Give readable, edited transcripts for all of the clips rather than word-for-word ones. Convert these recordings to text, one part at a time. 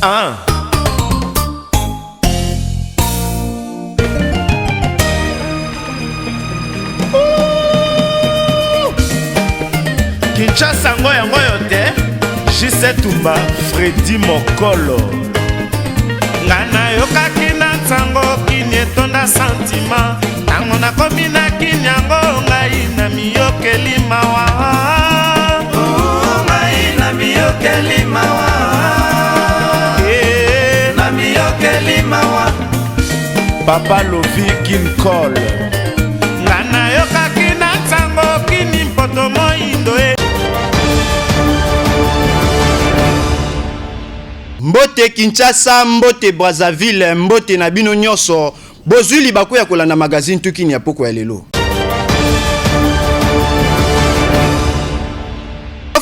Ah. Kinshasa ngoyo ngoyo te. Jise Tumba, Freddy Mokolo. Ngana yokaki na ntango kini etonda sentima. Tango na komi na kinyango ngai na miyokeli mawa. Ngai na miyokeli mawa. Na miyokeli mawa. Papa Lovi Kinkol. Ngana yokaki na ntango kini mpoto moindo e. Mbote Kinshasa, Mbote Brazzaville, Mbote na bino nyonso. Bozuli bako ya kolanda magazine tukini ya poko ya lelo.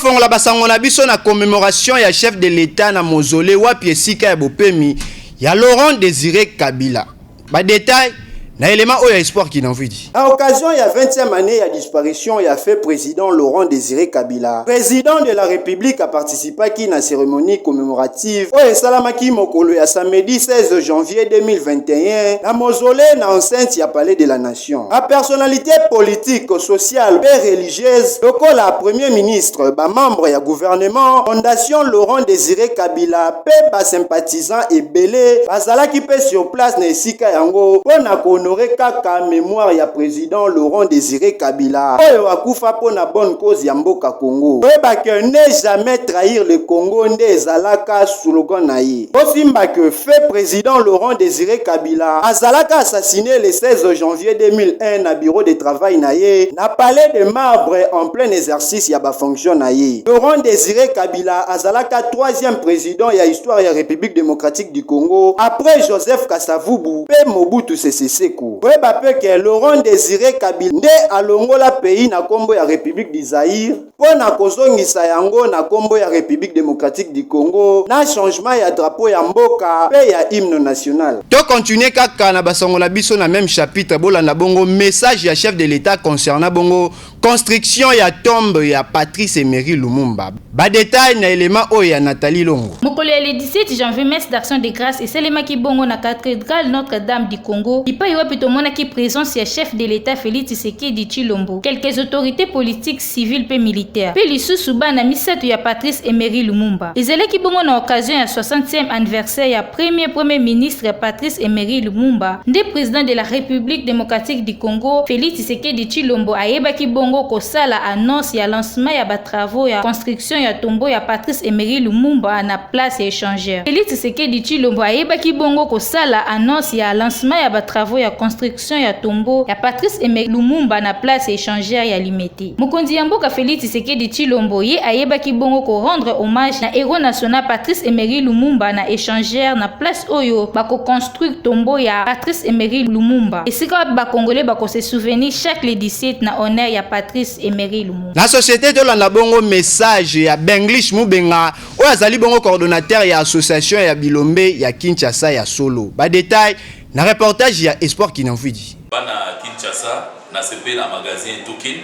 Fongola basango na biso na commémoration ya chef de l'État na mausolée wapi esika ya bopemi ya Laurent Désiré Kabila. Ba détail na élément oyo espoir qui n'en vidi. À occasion ya 20e année ya disparition ya fait président Laurent Désiré Kabila. Président de la République a participé à la cérémonie commémorative au esalamaki mokolo ya samedi 16 janvier 2021 na mausolée na enceinte ya palais de la nation. A personnalité politique, sociale et religieuse, lokola premier ministre, ba membre ya gouvernement, fondation Laurent Désiré Kabila, pe ba sympathisant ebele bazalaki pe sur place na esika yango pona kono kaka mémoire ya président Laurent Désiré Kabila oyo akufa po na bonne cause ya mboka Congo. Oyeba que ne jamais trahir le Congo nde ezalaka slogan na ye. Osimba que fait président Laurent Désiré Kabila azalaka assassiné le 16 janvier 2001 na bureau de travail na ye na palais de marbre en plein exercice ya ba fonction na ye. Laurent Désiré Kabila azalaka 3e président ya histoire ya République démocratique du Congo après Joseph Kasavubu pe Mobutu Sese Seko. Oyeba pe ke Laurent Désiré Kabila nde alongola pays na kombo ya République du Zaïre po na kozongisa yango na kombo ya République démocratique du Congo na changement ya drapeau ya mboka pe ya hymne national. To continuer kaka na basango na biso na même chapitre bolanda bongo message ya chef de l'État concernant bongo construction ya tombe ya Patrice Emery Lumumba. Ba détail na élément oyo ya Nathalie Longo. Mokolo ya le 17 janvier messe d'action de grâce et esalemaki bongo na cathédrale Notre-Dame du Congo. Ipai wapi tomonaki présence ya chef de l'État Félix Tshisekedi Tshilombo, quelques autorités politiques, civiles pe militaires. Pe lisusu bana misato ya Patrice Emery Lumumba. Ezalaki bongo na occasion ya 60e anniversaire ya premier ministre Patrice Emery Lumumba. Nde président de la République démocratique du Congo Félix Tshisekedi Tshilombo ayebaki bongo kosala annonce ya lancement ya ba travaux ya construction ya tombeau ya Patrice Emery Lumumba na place ya échangeur. Félix Tshisekedi Tshilombo ayebaki bongo kosala annonce ya lancement ya ba travaux ya construction ya tombeau ya Patrice Emery Lumumba na place ya échangeur ya Limete. Mokonzi ya mboka Félix Tshisekedi Tshilombo ye ayebaki bongo ko rendre hommage na héros national Patrice Emery Lumumba na échangeur na place oyo bako construire tombeau ya Patrice Emery Lumumba. Esika ba congolais bako se souvenir chaque le 17 na honneur ya Patrice Emery Lumumba. La société de la bongo message ya Benglish Mubenga oyo azali bongo coordonnateur ya association ya Bilombe ya Kinshasa ya Solo. Ba détail na reportage ya Espoir qui n'en vidi. Bana Kinshasa na sepe na magazine Tukin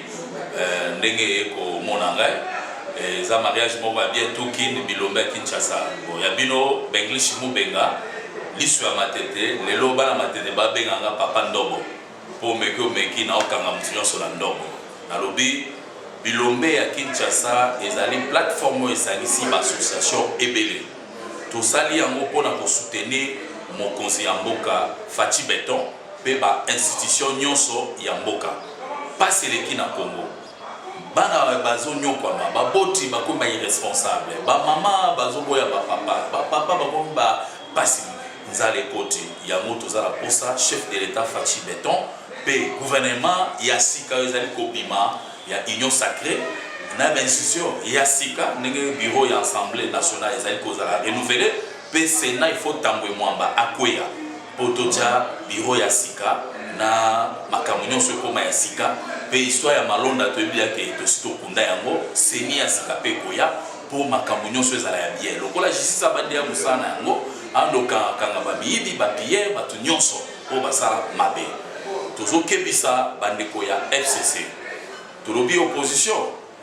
ndenge ko monanga za mariage moko bien Tukin Bilombe Kinshasa. Ya bino Benglish Mubenga lisu ya matete lelo bana matete ba benganga papa ndobo po meki na okanga mutnyonso na ndobo. Nalobi Bilombe ya Kinshasa ezali plateforme esangisi ba association ebele. Tosali yango pona ko soutenir mokonzi ya mboka Fachi Beton pe ba institution nyonso ya mboka paseleki na Congo. Bana bazo nyokwana baboti bakomba irresponsable ba mama bazo boya ba papa bakomba pasi nzale koti ya moto zala posa chef de l'État Fachi Beton pe gouvernement ya sika ezali kobima ya union sacrée na ba institution ya sika ndenge bureau ya assemblée nationale ezali kozala renouveler pe Sénat il faut tambwe mwamba akwea potoja bureau ya sika na makamunyo so koma ya sika pe histoire ya malonda to ebia ke to sito kunda yango seni ya sika pe koya po makamunyo so ezala ya bien lokola justice abandi ya musana yango andoka kanga ba bibi ba pierre batu nyonso po basala mabe tozo kebisa bandeko ya FCC tolobi opposition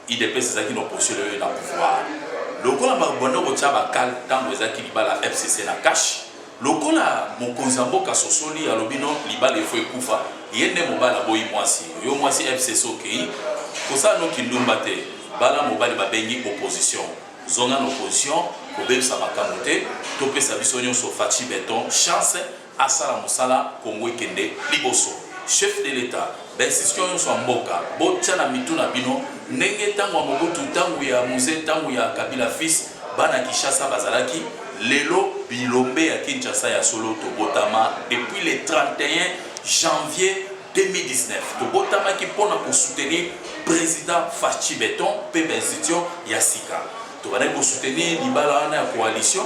IDPS ezaki na opposition na pouvoir lokola babondo kotia bakal ntango ezalaki libala FCC na cash lokola mokonzi ya mboka sosoli alobino libala efo ekufa ye nde mobali aboyi mwasi yo mwasi FCC okei kosala noki ndumba te bala mobali babengi opposition zonga na opposition kobebisa makambo te topesa biso nyonso Fachi Beton chance asala mosala Kongo ekende liboso chef de l'État institution nyonso ya mboka botia na mitu na bino ndenge ntango ya Mobutu ntango ya Moise ntango ya Kabila fils bana Kinshasa bazalaki lelo bilombe ya Kinshasa ya solo tobotama depuis le 31 janvier 2019 tobotama ki pona ko soutenir président Fachi Beton pe institution ya sika to bana ko soutenir libala wana ya coalition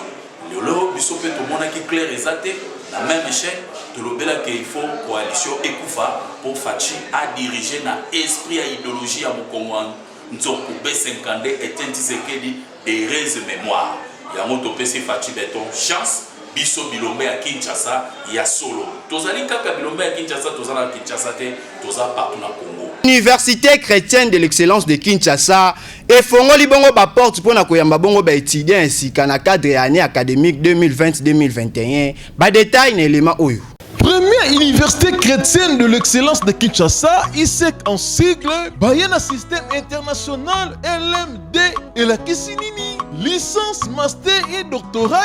lelo biso pe to mona ki clair ezate na même échelle to lobela que il faut coalition ekufa pour Fachi à diriger na esprit à idéologie ya Mokongo nzoko B50 et Tshisekedi des rêves mémoire ya moto pesi Fachi Beton chance biso bilombe ya Kinshasa ya solo tozali kaka bilombe ya Kinshasa tozala Kinshasa te toza partout na Congo. Université chrétienne de l'excellence de Kinshasa et fongoli bongo ba porte pour na koyamba bongo ba étudiant ainsi kana cadre année académique 2020-2021 ba détail na élément oyo. Première université chrétienne de l'excellence de Kinshasa, ISEC en sigle, Bayana Système International LMD et la Kissinini, licence, master et doctorat,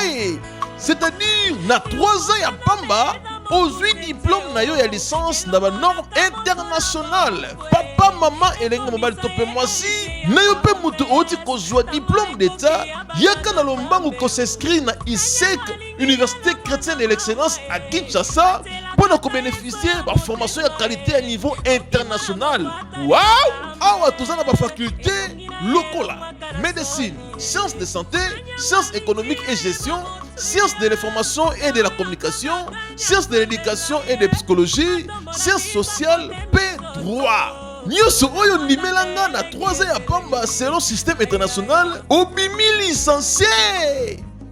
c'est-à-dire na 3 ans à Pamba, aux 8 diplômes na yo ya licence na ba norme internationale. Papa, maman et les mobile topé moi si, na yo pe mutu oti ko joa diplôme d'état, yaka na lombangu ko s'inscrit na ISEC, Université chrétienne de l'excellence à Kinshasa, pour bénéficier de la formation de qualité à niveau international. Waouh! Awa tozana ba faculté locale, médecine, sciences de santé, sciences économiques et gestion, sciences de l'information et de la communication, sciences de l'éducation et de psychologie, sciences sociales, paix, droit. Nyoso oyo nimelanga na 3 ans à Pamba selon système international, obimi licencié.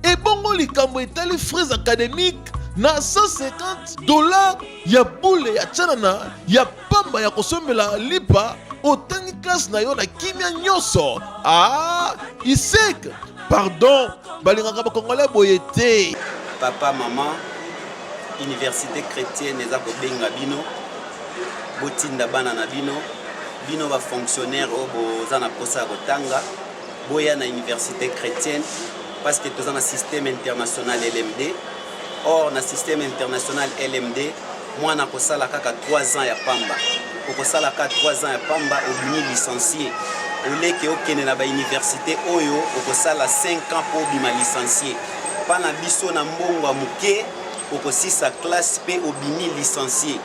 Et bongo likambo etali frais académiques na $150 ya boule ya chanana ya Pamba ya kosomela lipa otangi classe na yo na kimia nyoso. Ah, ISEC, pardon, balingaka ba congolais boyete. Papa, maman, université chrétienne eza ko benga bino, botinda bana na bino, bino ba fonctionnaire o boza na posa kotanga, boya na université chrétienne parce que tous dans un système international LMD. Or, dans le système international LMD, moi, je suis 3 ans à Pamba. Je suis 3 ans à Pamba, je suis licencié. Je suis à l'université, je suis 5 ans pour me licencier. Pendant que je suis à Mouké, je suis à classe P, je suis licencié.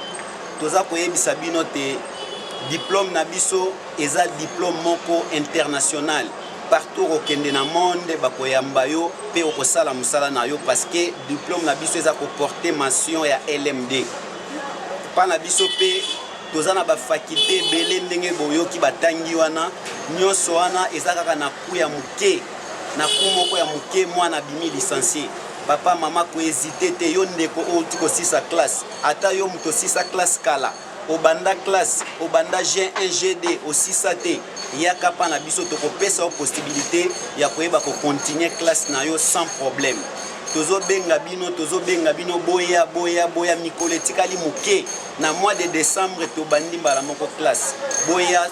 Tous les diplôme nabiso est un diplôme international. Partout au Kende na monde bakoyamba yo pe okosala musala na yo parce que diplôme na biso eza ko porter mention ya LMD pa na biso pe tozana ba faculté belé ndenge boyoki batangi wana nyonso wana eza kaka na ku ya muke na ku moko ya muke mwana bimi licencié papa mama ko hésiter te yo ndeko o tiko 6 classe ata yo muto 6 classe kala au banda classe, au banda G1, GD, au 6AT, il y a capable de faire possibilité de continuer classe sans problème. Tozo benga bino boya mikole tikali muke na mois de décembre to bandi mbala moko classe boya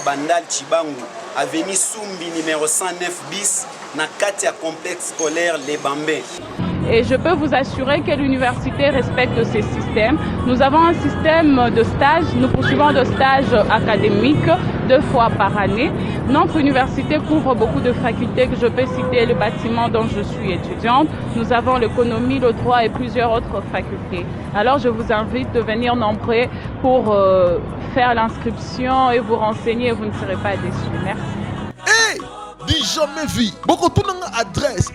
bandal Chibangu avenue Sumbi numéro 109 bis na kati ya complexe scolaire Les Bambés. Et je peux vous assurer que l'université respecte ces systèmes. Nous avons un système de stage, nous poursuivons de stages académiques 2 fois par année. Notre université couvre beaucoup de facultés que je peux citer, le bâtiment dont je suis étudiante. Nous avons l'économie, le droit et plusieurs autres facultés. Alors je vous invite de venir nombreux pour faire l'inscription et vous renseigner, vous ne serez pas déçus. Merci. Hey! Dis jamais vu. Beaucoup de adresse,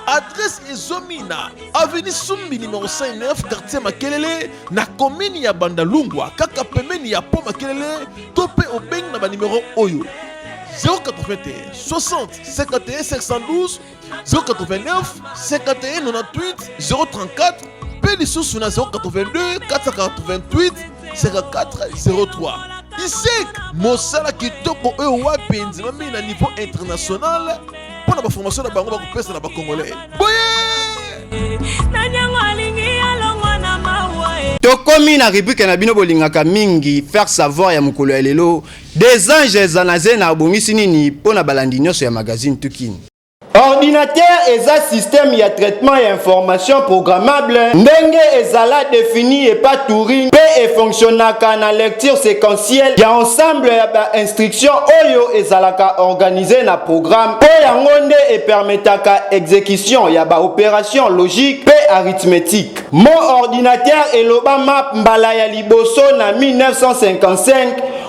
adresse Ezomina, avenue Sumbi numéro 59, quartier Makelele, na commune ya Bandalungwa, kaka pemeni ya po Makelele, topé au beng na numéro Oyo. 081 60 51 512 089 51 98 034 Pélissus na 082 488 54 03. ISEC, Mosala Kitoko Ewa Penzi, même à niveau international, pour la formation de bango bakopesa na ba congolais. Boye! Tokomi na rubrique na bino bolingaka mingi faire savoir ya mukolo ya lelo des anges zanaze na abongisi nini pona balandi nyonso ya magazine Tukini. Ordinateur et un système de traitement et information programmable ndenge ezala défini et pas Turing pe et fonctionnaka na lecture séquentielle ya ensemble ya ba instruction oyo ezalaka organisé na programme po yango nde et permetaka exécution ya ba opération logique pe arithmétique. Mon ordinateur eloba map mbala ya liboso na 1955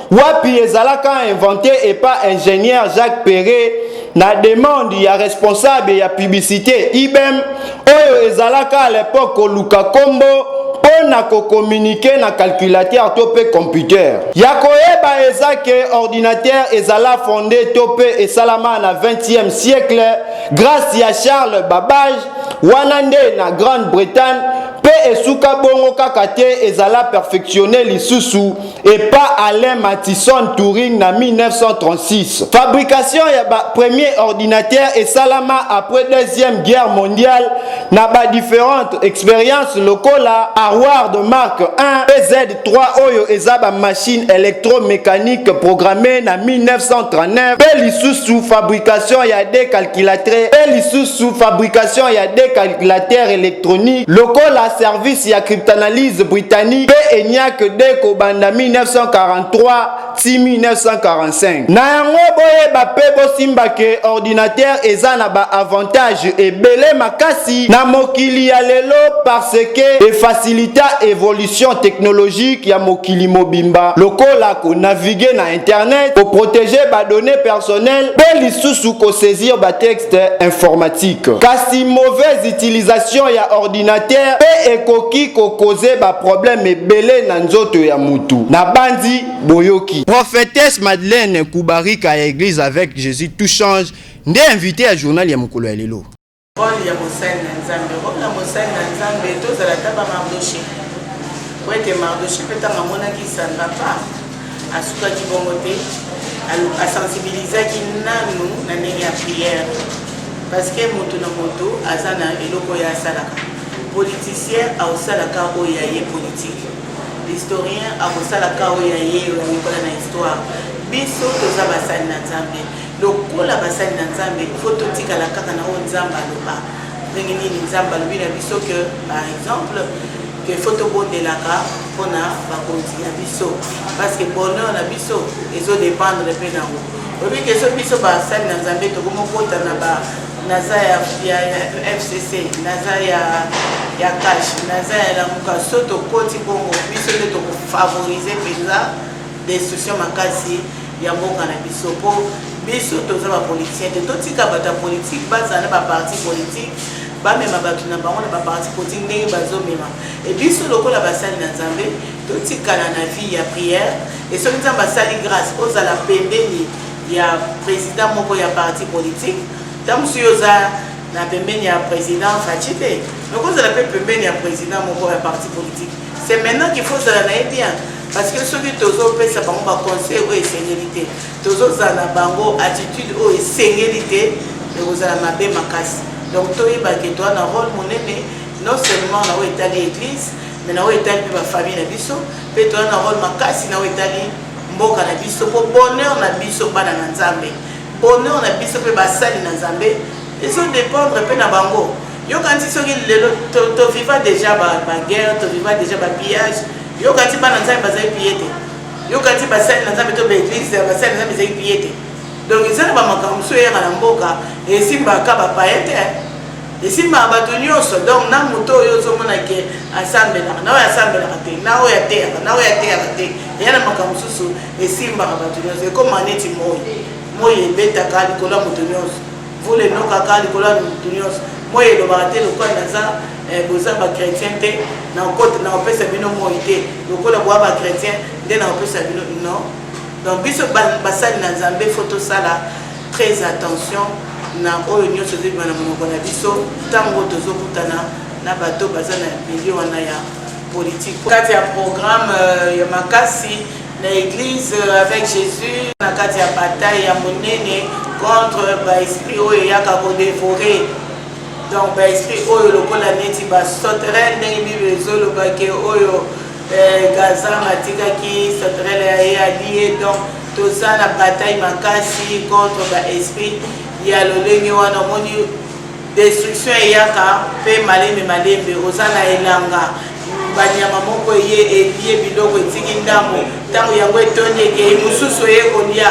wapi ezalaka inventé et pas ingénieur Jacques Perret na demande ya responsable ya publicité IBM oyo ezalaka à l'époque Luka Kombo pona ko communiquer na calculateur topé computer ya koyeba ezake ordinateur ezala fondé topé et salama na 20e siècle grâce à Charles Babbage wanande na Grande-Bretagne pe esuka bongo kaka te ezala perfectionné lisusu et pas Alain Mathison Turing na 1936. Fabrication ya ba premier ordinateur et salama après deuxième guerre mondiale na ba différentes expériences lokola Harvard Mark 1 PZ3 oyo ezaba machine électromécanique programmée na 1939 pe lisusu fabrication ya des calculateurs pe lisusu fabrication ya des calculateurs électroniques lokola service ya cryptanalyse britannique pe ENIAC de kobanda 1943 ti 1945 na yango boye ba pe bosimba ke ordinateur eza na ba avantage ebele makasi na mokili ya lelo parce que e facilita évolution technologique ya mokili mobimba lokola ko naviguer na internet ko protéger ba données personnelles pe lisusu ko saisir ba texte informatique kasi mauvaise utilisation ya ordinateur pe ekoki ko causer ba problème ebele na nzoto ya mutu na bandi boyoki. Prophétesse Madeleine Kubarika à église avec Jésus tout change ndé invité à journal ya mukolo ya lelo. Rôle ya mosali na Nzambe, rôle ya mosali na Nzambe tozala taba Mardoché. Po ete Mardoché pe tanga monaki sanga pa asukaki bongo te asensibilisaki nanu na ndenge ya prière parce que moto na moto aza na eloko ya asalaka. Politicien aosalaka oyo ya ye politique. L'historien akosalaka oyo ya ye oyekola na histoire. Biso toza basali na Nzambe. Lokola basali na Nzambe faut totikala kaka na oyo Nzambe aloba. Ndenge nini Nzambe alobi na biso que par exemple que faut tobondelaka mpona bakonzi ya biso parce que bonheur na biso ezodépendre mpe nango. Oyebi ke so biso basali na Nzambe tokomokota na ba naza ya FCC naza ya cash naza ya lamuka soto koti bongo biso nde tokofavorize mpenza destruction makasi ya mboka na biso po biso toza bapoliticien te totika bato ya politike bazala na baparti politike bamema bato na bango na baparti politique ndenge bazomema e biso lokola basali na Nzambe totikala na vie ya prière e soki Nzambe asali grâce ozala pembeni ya président moko ya parti politique tant si oza na pembeni ya président faci te donc ozala mpe pembeni ya président moko ya parti politique c'est maintenant qu'il faut ozala na ye bien parce que soki tozopesa bango baconseil oyo esengeli te tozozala na bango attitude oyo esengeli te ekozala mabe makasi donc toyebake toa na rôle monene non seulement na oyo etali église mais na oyo etali mpe bafamille na biso mpe toa na rôle makasi na oyo etali mboka na biso po bonheur na biso bana na Nzambe bonheur na biso pe basali na Nzambe ezodépendre pe na bango yokanti soki lelo toviva déjà baguerre toviva déjà bapillage yokanti bana Nzambe bazali piye te yokanti basali na Nzambe to baeglise basali na Nzambe ezali piye te donc eza na bamakambo mosusu eyaka na mboka esimbaka bapaye te esimbaka bato nyonso donc na moto oyo ozomona ke asambelaka na oyo asambelaka te na oyo ateyaka na oyo ateyaka te eya na makambo mosusu esimbaka bato nyonso ekoma neti moi ebetaka likolo ya moto nyonso vule enokaka likolo ya moto nyonso moi elobaka te lokola naza boza bachrétien te na kopesa bino moi te lokola boya bachrétien nde na kopesa bino non donc biso basali na Nzambe faut tosala très attention na oyo nyonso ezobima na monoko na biso ntango tozokutana na bato baza na milieu wana ya politique kati ya programme ya makasi na église avec Jésus na kati ya bataille ya monene contre baesprit oyo eyaka kodévorer. Donc baesprit oyo lokola neti basauterelle ndenge bible ezolobake oyo Gaza matikaki sauterelle aye alie. Donc toza na bataille makasi contre baesprit ya lolenge wana omoni destruction eyaka mpe malembe oza na elanga banyama moko eye elie biloko etiki ndambo ntango yango etondi ekei mosusu eye kolia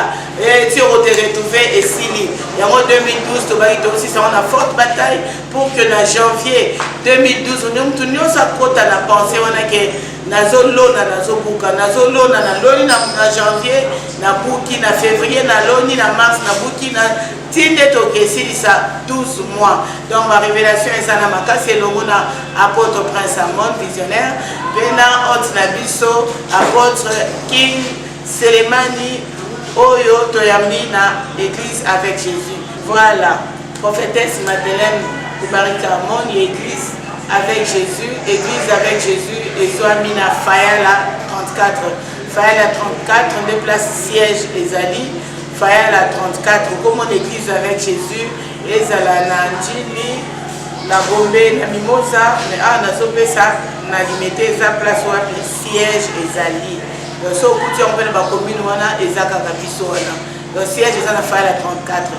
ti okote retrouve esili yango 2012 tobaki tosisango na forte bataille pour que na janvier 2012 mutu nyonso akota na pensée wana ke nazolona nazobuka nazolona naloni na janvier nabuki na février naloni na mars nabuki na tinde tokesilisa 12 mois. Donc ma révélation eza na makasi elongo na apôtre Prince Amon visionnaire mpe na hôte na biso apôtre King Selemani oyo toyambi na église avec Jésus. Voilà, prophétesse Madeleine Kubarika Amon église avec Jésus, église avec Jésus et Zoami na Fayala 34. Fayala 34, on déplace siège Ezali. Fayala 34, comme on église avec Jésus, Ezala na Njili, na Gombe, na Mimosa, mais na Zopesa, na limité sa place wapi siège Ezali. Donc so kuti on peut ba commune wana ezaka kabiso wana. Donc siège ezana Fayala 34.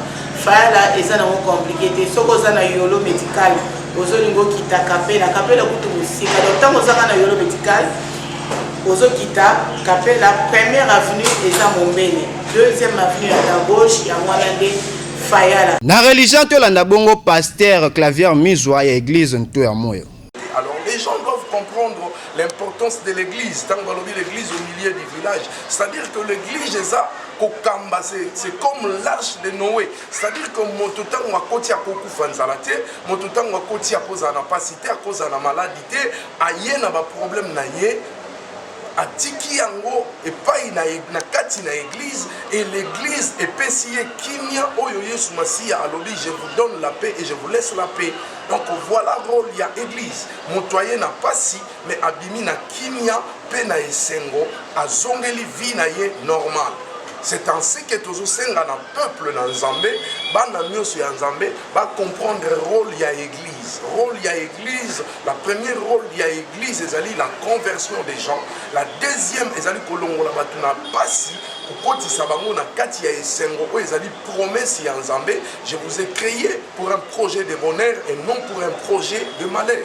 Fayala ezana mo compliqué te. Soko za na yolo médical. Ozolingo kita kapela kutu musika. Donc tant ozaka na yolo médical, ozo kita kapela première avenue eza Mombele. Deuxième avenue à la gauche, ya Mwanande Fayala. Na religion to landa bongo pasteur Clavier Mizwa ya église nto ya moyo. Alors les gens doivent comprendre l'importance de l'église. Tant qu'on dit l'église au milieu du village, c'est-à-dire que l'église est ça. C'est comme l'arche de Noé. C'est-à-dire que mon tout temps on a côté à beaucoup fanzalate, mon tout temps on a côté à cause de la capacité, à cause de la maladie, aïe n'a pas problème naïe. Atiki yango et pas na kati na église et l'église est pessier kimia oyo Yesu Masia alobi je vous donne la paix et je vous laisse la paix. Donc voilà rôle ya église. Montoyer n'a pas si mais abimi na kimia pe na esengo azongeli vie na ye normal. C'est ainsi que tous les peuple dans Nzambe, va comprendre le rôle de l'église. Rôle de l'église, la première rôle de l'église, c'est la conversion des gens. La deuxième, c'est la passi. Promesse ya Nzambe, je vous ai créé pour un projet de bonheur et non pour un projet de malheur.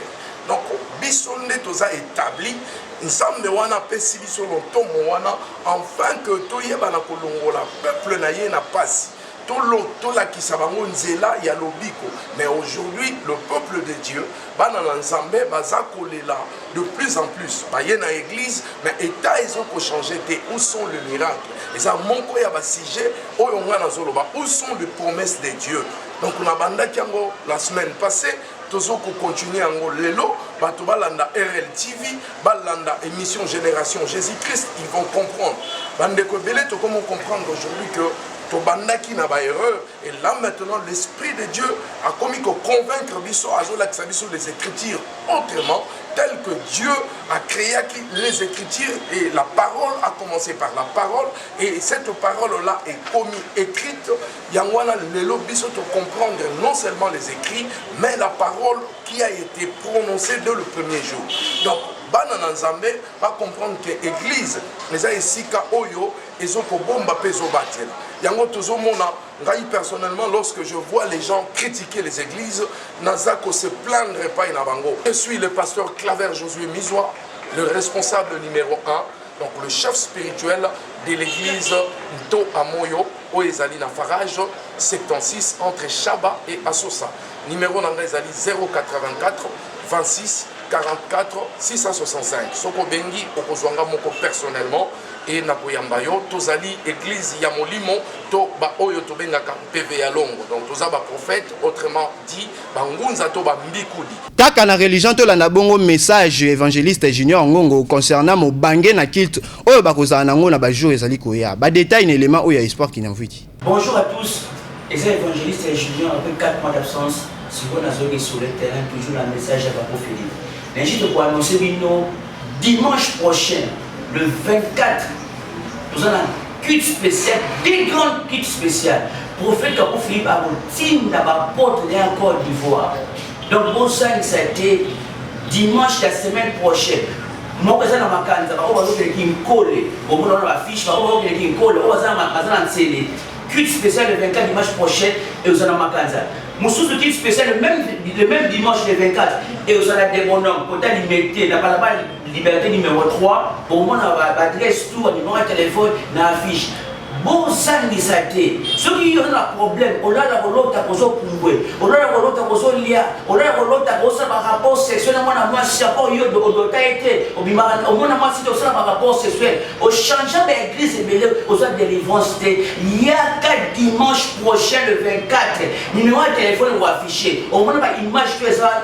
Donc, bisonne toza établi. Nzambe wana pesi biso lontomo wana enfin que toyeba na kolongola peuple na ye na pasi tola kisabango nzela ya lobiko. Mais aujourd'hui le peuple de Dieu bana na Nzambe baza kolela de plus en plus baye na église mais état ils ont changé te où sont les miracles et ça monko ya ba sujet oyo ngana zoloba où sont les promesses de Dieu. Donc on a bandaki yango la semaine passée tozo ko continuer yango lelo bato balanda RL TV balanda émission Génération Jésus-Christ ils vont comprendre bande ko belé to comment comprendre aujourd'hui que to bandaki na ba erreur et là maintenant l'esprit de Dieu a commis que convaincre biso azola que biso les écritures autrement tel que Dieu a créé les écritures et la parole a commencé par la parole et cette parole là est commis écrite yangwana lelo biso to comprendre non seulement les écrits mais la parole qui a été prononcée dès le premier jour. Donc Bana Nzambe va comprendre que l'église les a esika oyo ezoko bomba pezo batela. Yango tozo mona ngai personnellement lorsque je vois les gens critiquer les églises nazako se plaindre pas ina bango. Je suis le pasteur Claver Josué Mizwa, le responsable numéro 1, donc le chef spirituel de l'église Nto Amoyo au Ezali na Farage 76 entre Chaba et Assosa. Numéro nanga ezali 084 26 44 665. Soko bengi okozwanga moko personnellement et na koyamba yo tozali église ya molimo to ba oyo to bengaka PV ya longo. Donc toza ba prophète autrement dit ba ngunza to ba mbikudi. Taka na religion to la bongo message évangéliste Junior Ngongo concernant mo bangé na kilt oyo bakozala nango na ba jour ezali koya. Ba détail na élément oyo ya espoir qui n'envie. Bonjour à tous. Les évangélistes Junior après 4 mois d'absence, si on a sur le terrain toujours un message à Papa Philippe. L'injil de quoi annoncer dimanche prochain, le 24, nous avons un culte spécial, des grandes cultes spéciales prophète Capou Philippe a dit dans ma porte de en Côte d'Ivoire. Donc, bon sang, ça a été dimanche la semaine prochaine. Moi, je suis dans ma canne, je vais vous colle. Au moment où on affiche, je vais vous colle. Je vais vous culte spécial le 24 dimanche prochain et vous allez dans ma canne. Mon sous culte spécial le même dimanche le 24 et vous allez des bonhommes. Pour la liberté numéro 3, pour moi, on va adresse tout, on numéro de téléphone, dans l'affiche. Bon sang ni saté ceux qui ont un problème on a la volonté pour so pungwe on a la volonté pour so lia on a la volonté pour ça par rapport sexuel moi moi si rapport yo de taité au bimara au mona moi si ça par rapport sexuel au changeant d'église et belé aux autres délivrance il y a 4 dimanche prochain le 24 numéro de téléphone on va afficher au mona ba image que ça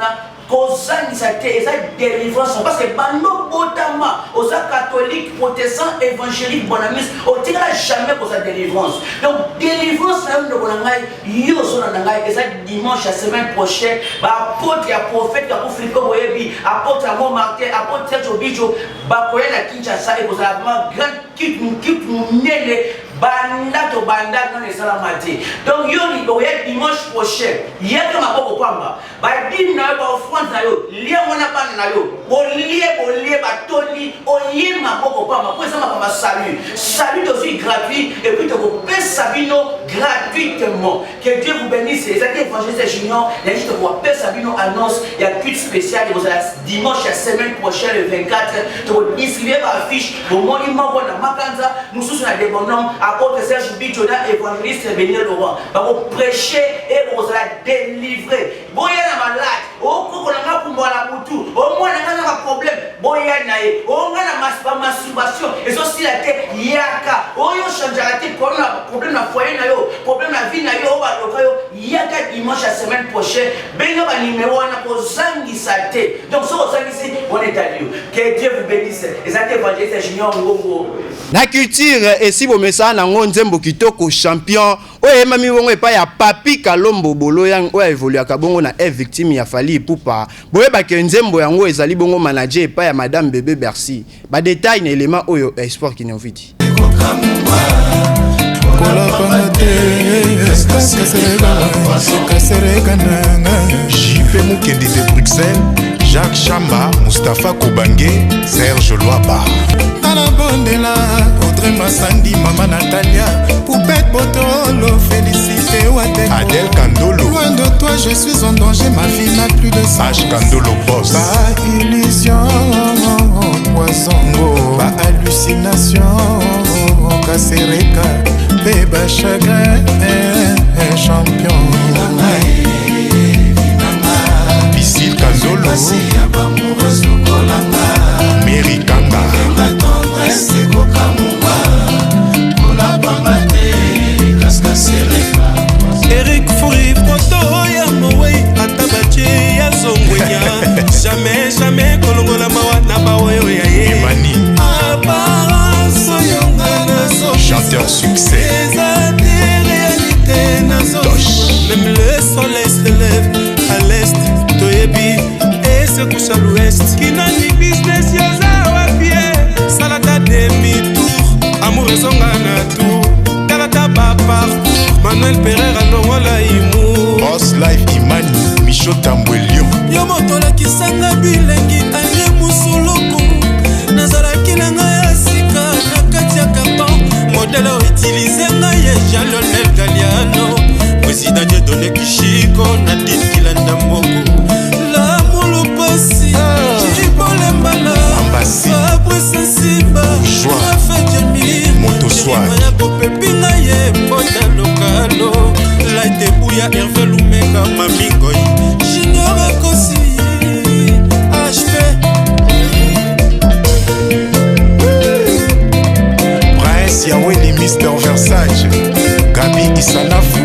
kozangisa te eza délivrance parce que bando botama oza catholique protestant évangélique bonamis otikala jamais pour sa délivrance donc délivrance na ndo bonangai yo zona nangai eza dimanche la semaine prochaine ba apôtre ya prophète ya Philippe Boyebi apôtre Amo Martin apôtre Serge Bijo ba koyela Kinshasa et kozala grand kit nele banda to banda dans les salamati donc yo ni doye dimanche prochain yaka maboko kwamba ba dim na ba offrande na yo lia mona bana na yo bolie batoli oye maboko kwamba pour ça mama salut aussi gratuit et puis to paie Sabino gratuitement que Dieu vous bénisse les actes évangélistes junior et juste pour paie Sabino annonce il y a culte spécial vous allez dimanche la semaine prochaine le 24 to inscrire par affiche au moment il m'envoie na makanza nous sous na des bonhommes apôtre Serge Bijona évangéliste Béniel Laurent va vous prêcher et vous allez délivrer boya na malade au koko na pour moi la mutu au moins na problème boya na e au nga na masturbation et aussi la tête yaka o yo changer la tête problème na foyer na yo problème na vie na yo ba loka yo yaka dimanche la semaine prochaine benga ba numéro na ko zangisa te donc so zangisi on est à Dieu que Dieu vous bénisse et ça évangéliste junior ngongo na culture et si bo mesa na ngonzembo kitoko champion oye mami bongo epa ya Papi Kalombo bolo yang oya évolue kabongo na victime ya Fally Ipupa boye ba kenzembo yango ezali bongo manager epa ya madame Bébé Bercy ba détail na élément oyo espoir qui n'est vite JP Mukende de Bruxelles, Jacques Chamba, Mustapha Kobange, Serge Loaba. Bondela, Audrey Massandi, Maman Natalia, Poupette Botolo, Félicité Wadek. Adèle Kandolo. Loin de toi, je suis en danger, ma vie n'a plus de sens. H. Kandolo Boss. Pas illusion, poison, pas hallucination, Kassereka, bébé chagrin, champion. Piscine Kandolo. Mary Kanga. Eric Fouri, poto ya mowe, atabache ya zongwenya. Jamais kolongola mawa na bawoyo ya ye. Imani. Apparence yongana so. Chanteur succès. Les réalités na so. Même le soleil se lève à l'est, toyebi et se couche à l'ouest. Kinani business yaza wa pied, salata demi-tour, amour zonga na tout. Kalata ba parcours, Manuel Pereira longola imu. Boss Life Imani, Micho Tambouelion. Yo motola kisanga bilengi anye musuluku. Nazalaki na ngai ya sika na kati ya carton. Modèle utilisé ngai ya Jean-Lionel Galliano. Président Dieudonné Kishiko, Nadine Kilanda Mboko. La Moulopassi, Jibole Mbala, Fabrice Simba, Rafa Jamir, Jeremaya Kopepinga ye, Mbota Lokalo, Laite Bouya, Hervé Lumeka, Mamingoy, Junior Akosi, HP. Prince Yaweli, Mister Versace, Gabi Isanafu,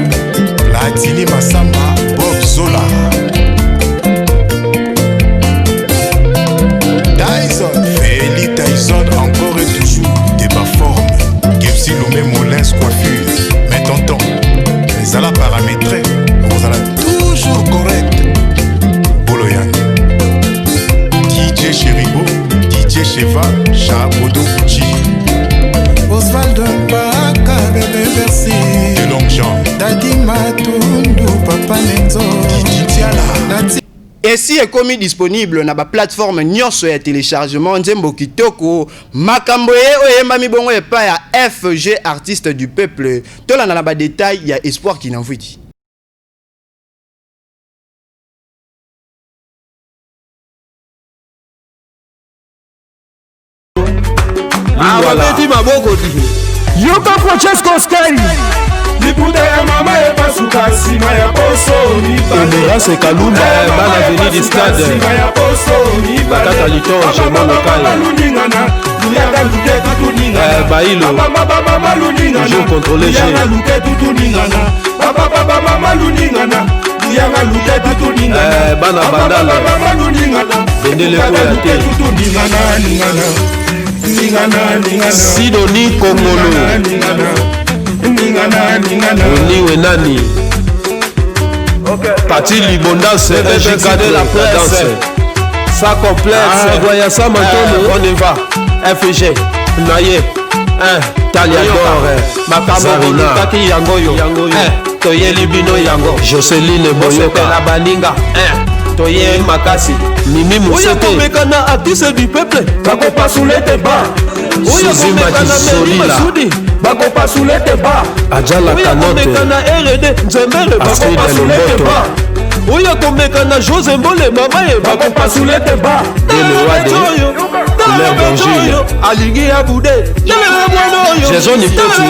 Latini Massamba, Bob Zola. Dyson, Feli Tyson, encore et toujours, débat forme. Gepsi Loumé Molins, coiffure. Mais tonton, les ala paramétrés, vous allez toujours correct. Boloyan, DJ Cheribo, DJ Cheva, Chabodo Gucci. Osvaldo Baka, bébé Bercy. De Longchamp. Daddy Esi ekomi disponible na ba plateforme nyonso ya téléchargement Nzembo Kitoko makambo ye oyemba mibongo epa ya FG artiste du peuple tolanda na ba détail ya Espoir Kinamvwidi. Wabeti maboko di Yoka Francesco Sky Liputa ya mama ya pasuka sima ya poso Emerance Kalumba bana veni di stade sima ya poso Bakata litonge monokaya Luyanga luke tutuningana Bailo toujours contrôlé Luyanga luke tutuningana Baba luningana Luyanga luke tutuningana Bana bandala Bendele kwa te Sidoni Kongolo Oniwe nani Pati Libondas FG la presse Ça complexe Voyassa Mantono On y va FG Naye Taliador Makambo Taki Yangoyo Toye Libino Yango Joseline Boyoka La Baninga Toye Makasi Mimi Moussete Oya komekana artiste du peuple Bako pasoulete ba Oya komekana Meri Masudi Bako pasoulete ba Adjala Kanote Oya komekana RD Nzembele Bako pasoulete ba Oya komekana Jose Mbole Mamaye Bako pasoulete ba Dele Wade Couleur d'Angile Alingi Aboude Jason Nipetu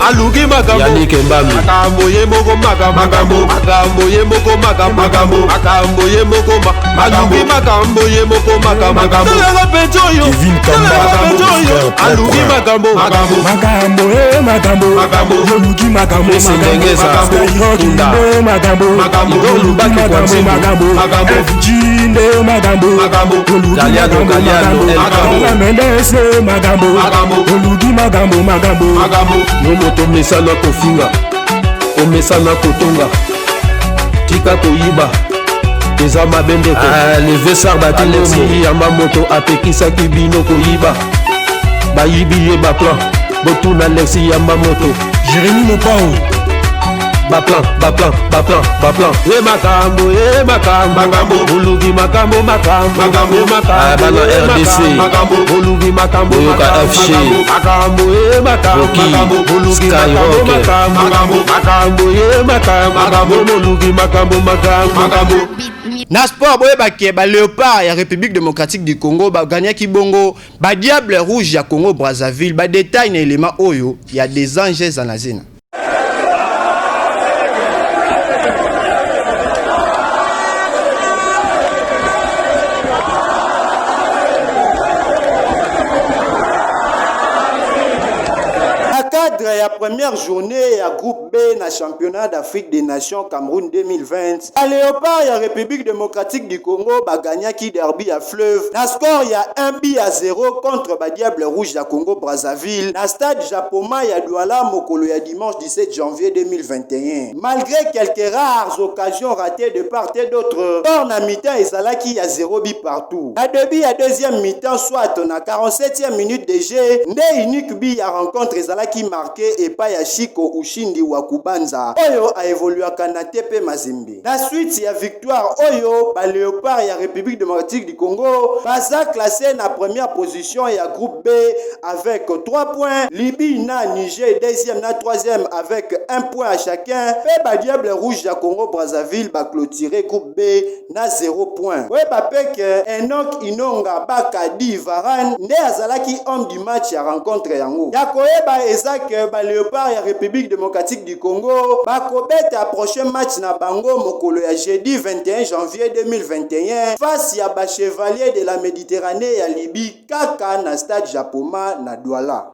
Alugi Magambo Yannick Mbami Akamboye Moko Magambo Akamboye Moko Magambo Akamboye Moko Alugi Magamboye Moko Magambo Kevin Kamba Alugi Magambo Magambo Alugi Magambo Sindengeza Tunda Magambo Lubaki Kwanzi Magambo FG Magambo Galiano Magambo Olugi Magambo Nomoto mesana kofinga Omesana kotonga Tika koyiba Eza mabende ko Leve Sarbati Alexi Yamba moto apekisa kibino koyiba Bayibi ye baplan Botuna Alexi Yamba moto Jérémy Mopao Baplan Makambo Olugi Makambo Bana RDC Olugi Makambo Yoka FG Makambo Olugi Makambo Olugi Makambo Na sport boyeba ke ba Léopard ya République démocratique du Congo ba gagné Kibongo ba Diable Rouge ya Congo Brazzaville ba détail na élément oyo ya des anges zanazina. La première journée à groupe B na championnat d'Afrique des Nations Cameroun 2020. A Léopard ya République démocratique du Congo ba gagné ki derby à Fleuve. Na score ya 1-0 contre ba Diable Rouge ya Congo Brazzaville. Na stade Japoma ya Douala mokolo ya dimanche 17 janvier 2021. Malgré quelques rares occasions ratées de part et d'autre, score na mi-temps ezalaki ya 0 but partout. Na début ya deuxième mi-temps soit na 47e minute de jeu, nde unique but ya rencontre ezalaki marqué et pas ya Chiko Ushindi wa Kubanza oyo a évolué à Kanatepe Mazembe. La suite ya victoire oyo ba Léopard ya République démocratique du Congo baza classé na première position ya groupe B avec 3 points. Libye na Niger deuxième na troisième avec 1 point à chacun. Pe ba Diable Rouge ya Congo Brazzaville ba clôturer groupe B na 0 point. We ba pek Enoch Inonga Bakadi Varane nde azalaki homme du match ya rencontre yango. Ya koyeba ezak ba Léopard ya République démocratique du Congo bakobeta prochain match na bango mokolo ya jeudi 21 janvier 2021 face ya ba Chevalier de la Méditerranée ya Libye kaka na stade Japoma na Douala.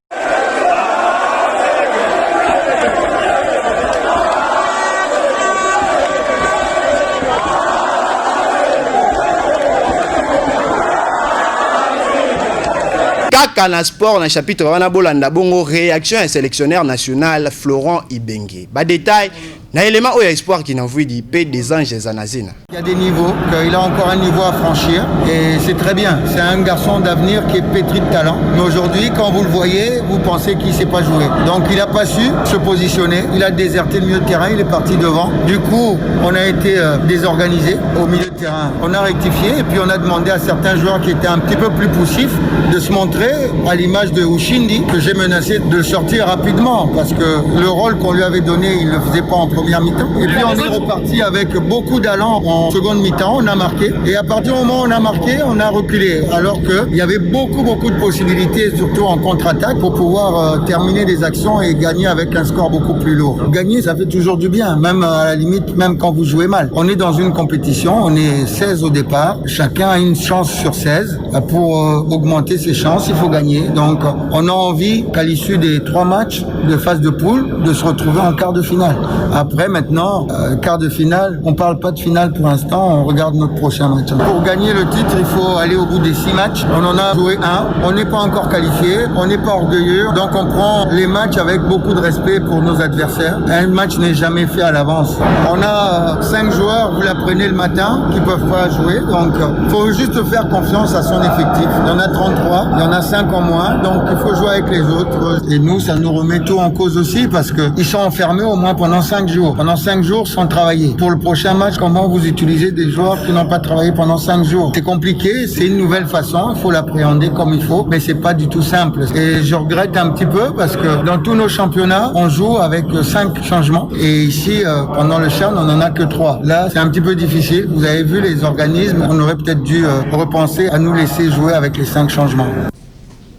Kaka na sport na chapitre wana bolanda bongo réaction et sélectionneur national Florent Ibenge. Ba détail na élément oyo espoir qui n'envoie dit paix des anges zanazina. Il y a des niveaux, il a encore un niveau à franchir et c'est très bien. C'est un garçon d'avenir qui est pétri de talent. Mais aujourd'hui, quand vous le voyez, vous pensez qu'il ne sait pas jouer. Donc il n'a pas su se positionner, il a déserté le milieu de terrain, il est parti devant. Du coup, on a été désorganisé au milieu de terrain. On a rectifié et puis on a demandé à certains joueurs qui étaient un petit peu plus poussifs de se montrer à l'image de Ushindi, que j'ai menacé de sortir rapidement parce que le rôle qu'on lui avait donné, il ne le faisait pas en première mi-temps. Et puis on est reparti avec beaucoup d'allant en seconde mi-temps, on a marqué. Et à partir du moment où on a marqué, on a reculé. Alors qu'il y avait beaucoup de possibilités, surtout en contre-attaque, pour pouvoir terminer des actions et gagner avec un score beaucoup plus lourd. Gagner, ça fait toujours du bien, même à la limite, même quand vous jouez mal. On est dans une compétition, on est 16 au départ, chacun a une chance sur 16. Pour augmenter ses chances, il faut gagner. Donc on a envie qu'à l'issue des 3 matchs de phase de poule, de se retrouver en quart de finale. Après, maintenant, quart de finale, on parle pas de finale pour l'instant, on regarde notre prochain match. Pour gagner le titre, il faut aller au bout des 6 matchs. On en a joué 1, on n'est pas encore qualifié, on n'est pas orgueilleux, donc on prend les matchs avec beaucoup de respect pour nos adversaires. Un match n'est jamais fait à l'avance. On a 5 joueurs, vous l'apprenez le matin, qui peuvent pas jouer, donc il faut juste faire confiance à son effectif. Il y en a 33, il y en a 5 en moins, donc il faut jouer avec les autres. Et nous, ça nous remet tout en cause aussi parce qu'ils sont enfermés au moins pendant 5 jours. Pendant 5 jours sans travailler. Pour le prochain match, comment vous utilisez des joueurs qui n'ont pas travaillé pendant 5 jours? C'est compliqué, c'est une nouvelle façon, il faut l'appréhender comme il faut, mais c'est pas du tout simple. Et je regrette un petit peu parce que dans tous nos championnats, on joue avec 5 changements. Et ici, pendant le CHAN, on n'en a que 3. Là, c'est un petit peu difficile. Vous avez vu les organismes, on aurait peut-être dû repenser à nous laisser jouer avec les 5 changements.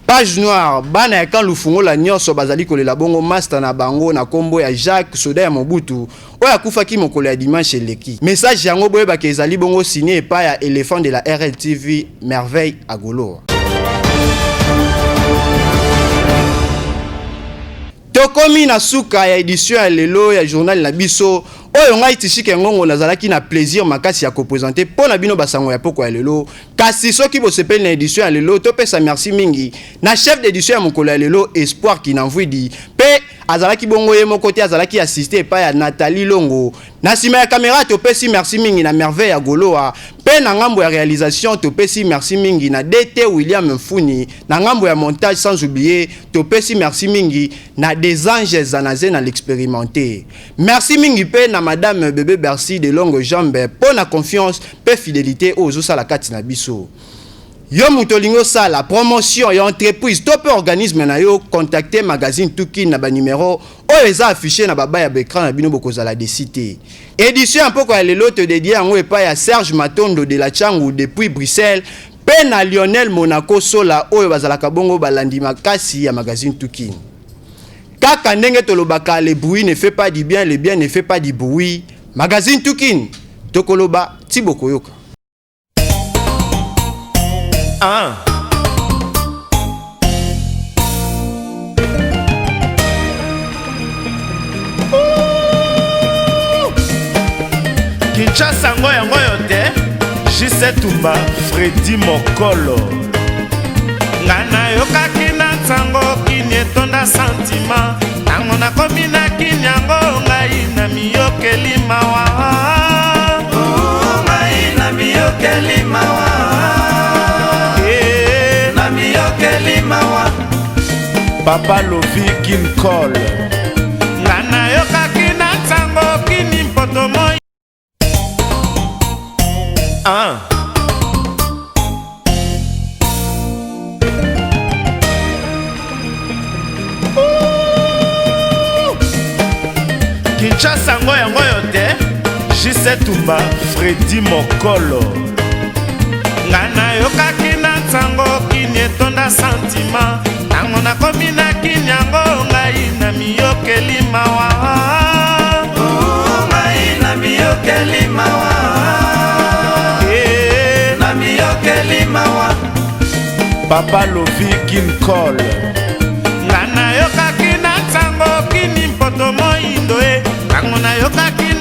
Page noire, bana ya kan lufungo la nyonso bazali kolela bongo master na bango na kombo ya Jacques Soda ya Mobutu oya kufaki mokolo ya dimanche leki. Message yango boye ba kezali bongo signé pa ya éléphant de la RLTV Merveille à Golo. Tokomi na suka ya édition ya lelo ya journal na biso oyo ngai tishike ngongo nazalaki na plaisir makasi ya kopresenter po na bino basango ya poko ya lelo kasi soki bosepeli na édition ya lelo topesa merci mingi na chef d'édition ya mokolo ya lelo Espoir qui n'envoie di pe azalaki bongo ye moko te azalaki assisté pa ya Nathalie Longo na sima ya caméra topesi merci mingi na Merveille ya Goloa pe na ngambo ya réalisation topesi merci mingi na DT William Mfuni na ngambo ya montage sans oublier topesi merci mingi na des anges zanazé na l'expérimenté. Merci mingi pe na madame Bébé Bercy de longue jambe pour la confiance pe fidélité aux osala kati na biso. Yo mutolingo ça la promotion et entreprise top organisme na yo contacter magazine Tuki na ba numéro o eza affiché na baba ya écran na bino bokozala de cité. Édition un peu quoi le lot dédié en pa ya Serge Matondo de la Tchangu depuis Bruxelles pe na Lionel Monaco sola oyo bazalaka bongo balandi makasi ya magazine Tuki. Kaka ndenge tolobaka le bruit ne fait pas du bien, le bien ne fait pas du bruit. Magazine Tukin tokoloba tiboko yoka. Kinshasa ngoya te Jise Tumba Freddy Mokolo ngana yokaki na ntango kini etonda sentiment tango nakomi na kinyango ngai na miyokeli mawa ngai na miyokeli mawa na miyokeli mawa Papa Lovi Kin Call ngana yokaki na ntango kini mpoto moi Kinshasa ngoya te Jise Tumba Freddy Mokolo ngana yokaki na ntango kini etonda sentiment tango nakomi na kinyango ngai na miyokeli mawa ngai na miyokeli mawa na miyokeli mawa Papa Lovi Kin Call ngana yokaki na ntango kini mpoto moindo tango na yokaki